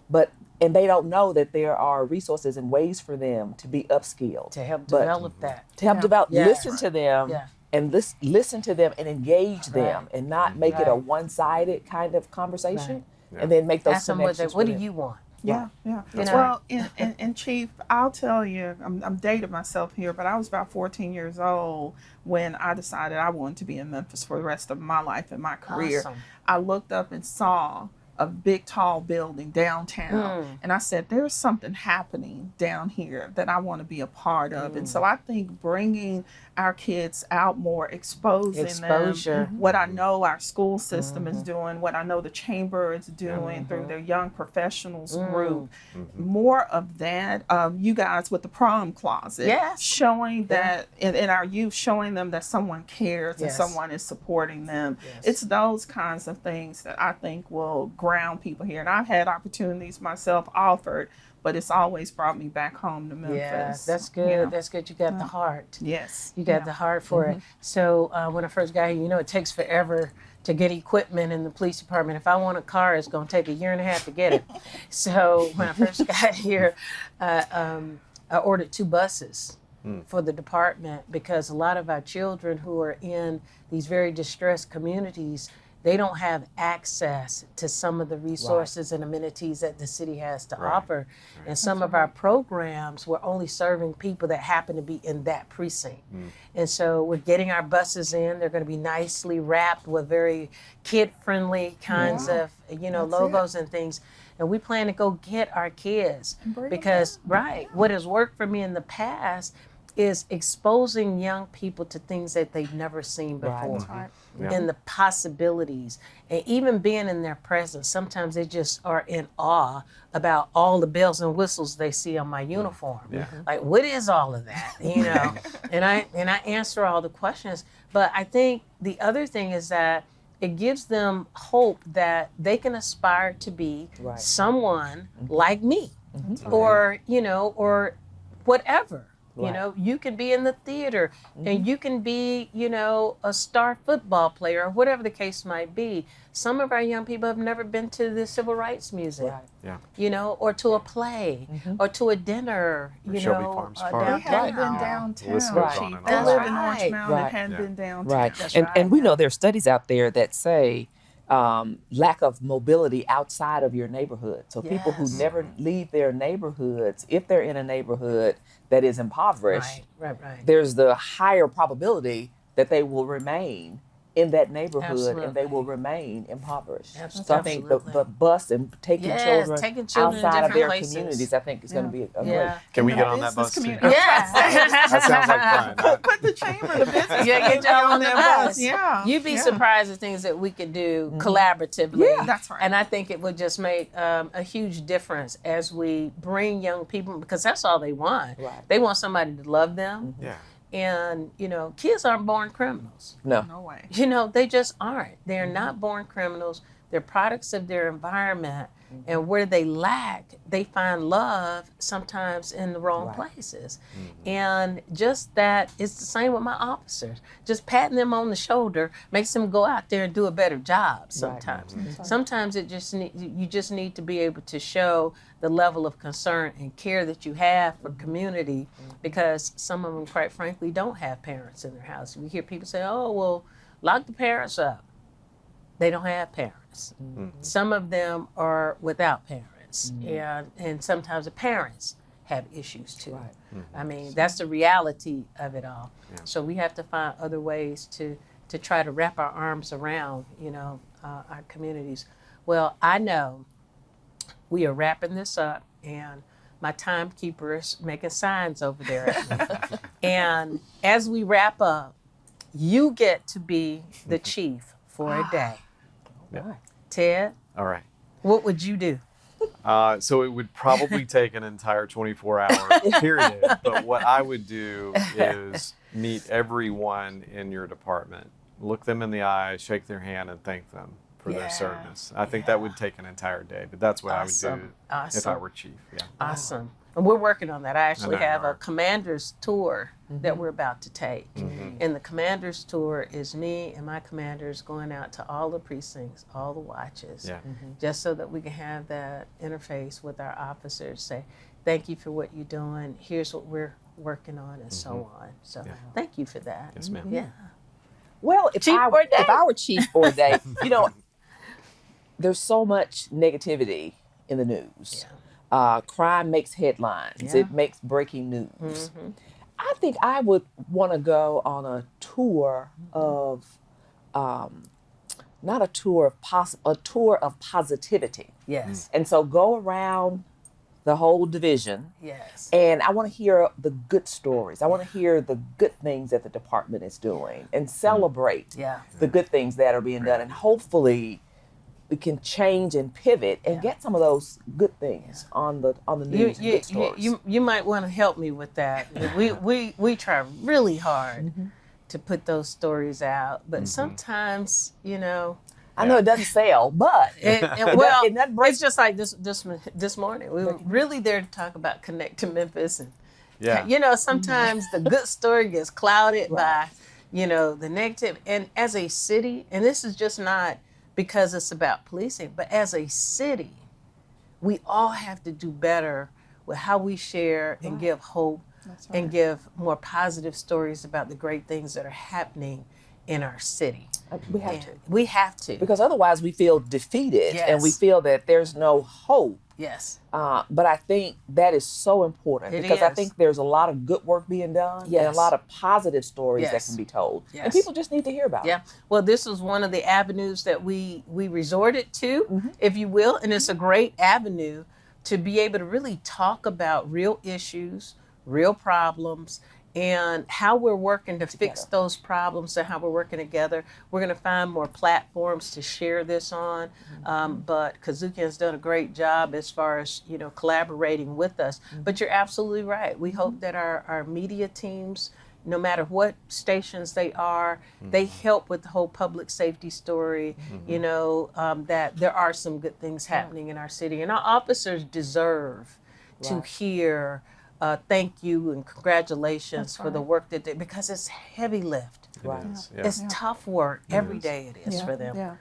and they don't know that there are resources and ways for them to be upskilled. To help But develop that. to help develop, Yes. listen to them, Yeah. and listen to them and engage them, and not make it a one-sided kind of conversation, and then make those Ask them what connections. do with it. you want? Yeah. You know? Well, and Chief, I'll tell you, I'm dating myself here, but I was about 14 years old when I decided I wanted to be in Memphis for the rest of my life and my career. Awesome. I looked up and saw a big tall building downtown and I said, there's something happening down here that I want to be a part of. And so I think bringing our kids out more, exposure, them what I know our school system is doing, what I know the chamber is doing through their young professionals group, more of that. You guys with the prom closet, showing that in our youth, showing them that someone cares and someone is supporting them. It's those kinds of things that I think will ground people here. And I've had opportunities myself offered, but it's always brought me back home to Memphis. Yeah, that's good. You know? That's good. You got the heart. Yes. You got the heart for it. So when I first got here, it takes forever to get equipment in the police department. If I want a car, it's going to take 1.5 years to get it. So when I first got here, I ordered 2 buses. for the department, because a lot of our children who are in these very distressed communities, they don't have access to some of the resources and amenities that the city has to offer. And some of our programs were only serving people that happen to be in that precinct. And so we're getting our buses in. They're going to be nicely wrapped with very kid-friendly kinds of, logos and things. And we plan to go get our kids because, what has worked for me in the past is exposing young people to things that they've never seen before. And the possibilities, and even being in their presence. Sometimes they just are in awe about all the bells and whistles they see on my uniform. Like, what is all of that? And I answer all the questions. But I think the other thing is that it gives them hope that they can aspire to be someone like me, or or whatever. You can be in the theater and you can be, a star football player or whatever the case might be. Some of our young people have never been to the Civil Rights Museum, or to a play or to a dinner, Shelby Farms Park. They hadn't been downtown, Chief. They That's live in right. Orange Mountain and hadn't been downtown. Right. And we know there's studies out there that say lack of mobility outside of your neighborhood. So people who never leave their neighborhoods, if they're in a neighborhood that is impoverished, there's the higher probability that they will remain in that neighborhood and they will remain impoverised. So I think the bus and taking children outside of their communities, I think is going to be a great. Can we get on that bus too? That sounds like fun. Put the chamber, the business. Get y'all on that bus. You'd be Yeah. surprised at things that we could do collaboratively. Yeah, that's right. And I think it would just make a huge difference as we bring young people, because that's all they want. They want somebody to love them. And, kids aren't born criminals. No way. They just aren't. They're not born criminals. They're products of their environment. And where they lack, they find love sometimes in the wrong places. And just that, it's the same with my officers. Just patting them on the shoulder makes them go out there and do a better job sometimes. Sometimes you just need to be able to show the level of concern and care that you have for community, because some of them, quite frankly, don't have parents in their house. We hear people say, oh, well, lock the parents up. They don't have parents. Some of them are without parents, and sometimes the parents have issues too. I mean, that's the reality of it all. So we have to find other ways to try to wrap our arms around, our communities. Well, I know we are wrapping this up, and my timekeeper is making signs over there at me. And as we wrap up, you get to be the chief for a day. Ted? All right. What would you do? So it would probably take an entire 24-hour period. But what I would do is meet everyone in your department, look them in the eye, shake their hand, and thank them for their service. I think that would take an entire day, but that's what I would do if I were chief. Awesome. And we're working on that. I actually have a commander's tour that we're about to take. And the commander's tour is me and my commanders going out to all the precincts, all the watches, just so that we can have that interface with our officers, say, thank you for what you're doing. Here's what we're working on, and so on. So thank you for that. Yes, ma'am. Yeah. Well, if I were chief for a day, there's so much negativity in the news. Crime makes headlines. It makes breaking news. I think I would want to go on a tour of, not a tour of a tour of positivity. Yes. And so go around the whole division. Yes. And I want to hear the good stories. I want to hear the good things that the department is doing and celebrate the good things that are being done. And hopefully we can change and pivot and get some of those good things on the news and good stories. You might want to help me with that. We try really hard to put those stories out, but sometimes, I know it doesn't sell, but it's just like this morning. We were really there to talk about Connect to Memphis, and sometimes the good story gets clouded by the negative. And as a city, and this is just not because it's about policing, but as a city, we all have to do better with how we share and give hope and give more positive stories about the great things that are happening in our city. We have to. We have to. Because otherwise we feel defeated and we Yes. feel that there's no hope. Yes. But I think that is so important It because I is. think there's a lot of good work being done and Yes. a lot of positive stories that Yes. can be told. Yes. And people just need to hear about Yeah. it. Well, this was one of the avenues that we resorted to, if you will, and it's a great avenue to be able to really talk about real issues, real problems, and how we're working to fix those problems and how we're working together. We're going to find more platforms to share this on, but Kazukian's done a great job as far as, collaborating with us. But you're absolutely right. We hope that our media teams, no matter what stations they are, they help with the whole public safety story, that there are some good things happening in our city. And our officers deserve to hear thank you and congratulations for the work that they, because it's heavy lift. Right. It's tough work. Every day it is for them. Yeah.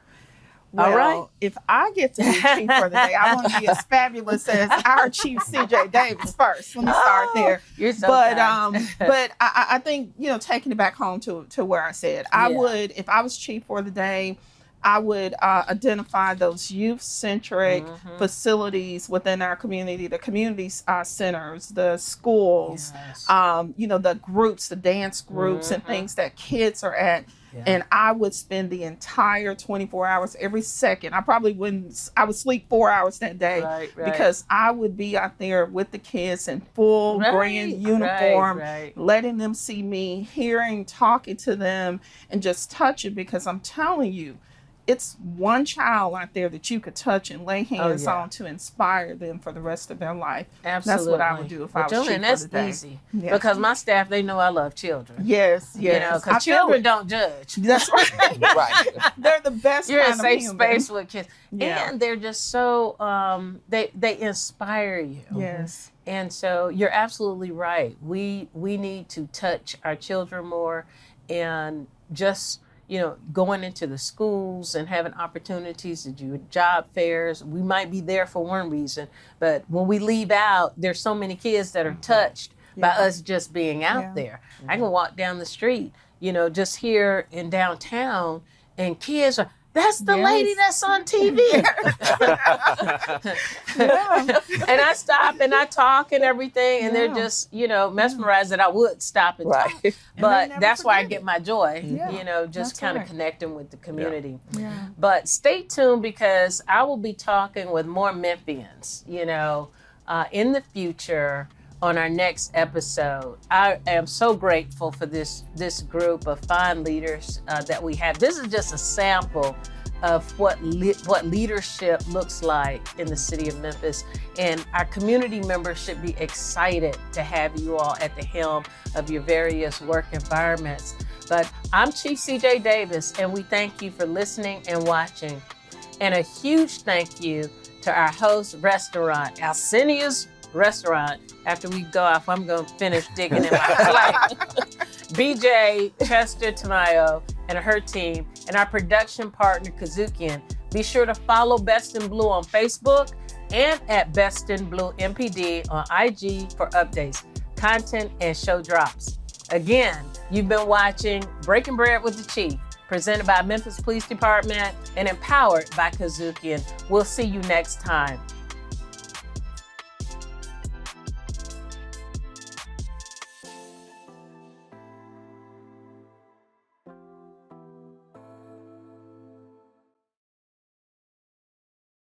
All Well, right. if I get to be chief for the day, I want to be as fabulous as our chief CJ Davis first. Let me start there. You're so But kind. but I think taking it back home to where I said I Yeah. would, if I was chief for the day, I would identify those youth-centric facilities within our community, the community centers, the schools, Yes. the groups, the dance groups and things that kids are at. Yeah. And I would spend the entire 24 hours, every second. I would sleep 4 hours that day Right. because I would be out there with the kids in full Right, grand uniform, right. letting them see me, hearing, talking to them, and just touching, because I'm telling you, it's one child out there that you could touch and lay hands yeah. on to inspire them for the rest of their life. Absolutely. That's what I would do if I was Julian, chief that's for the day. easy. Yeah. Because my staff, they know I love children. Yes, yes. I Because feel children it. don't judge. That's right. Right. They're the best You're in kind a safe of human. space with kids. Yeah. And they're just so, they inspire you. Yes. And so you're absolutely right. We need to touch our children more, and just, going into the schools and having opportunities to do job fairs. We might be there for one reason, but when we leave out, there's so many kids that are touched by us just being out there. I can walk down the street, just here in downtown, and kids are, that's the lady that's on TV. And I stop and I talk and everything, and they're just, mesmerized that I would stop and talk. Right. But never that's where I forget get it. my joy, just that's kind of right. connecting with the community. Yeah. But stay tuned, because I will be talking with more Memphians, in the future on our next episode. I am so grateful for this group of fine leaders that we have. This is just a sample of what leadership looks like in the city of Memphis. And our community members should be excited to have you all at the helm of your various work environments. But I'm Chief CJ Davis, and we thank you for listening and watching. And a huge thank you to our host restaurant, Alcenia's Restaurant. After we go off, I'm going to finish digging in my plate. BJ, Chester Tamayo, and her team, and our production partner, Kazukian. Be sure to follow Best in Blue on Facebook and at Best in Blue MPD on IG for updates, content, and show drops. Again, you've been watching Breaking Bread with the Chief, presented by Memphis Police Department and empowered by Kazukian. We'll see you next time.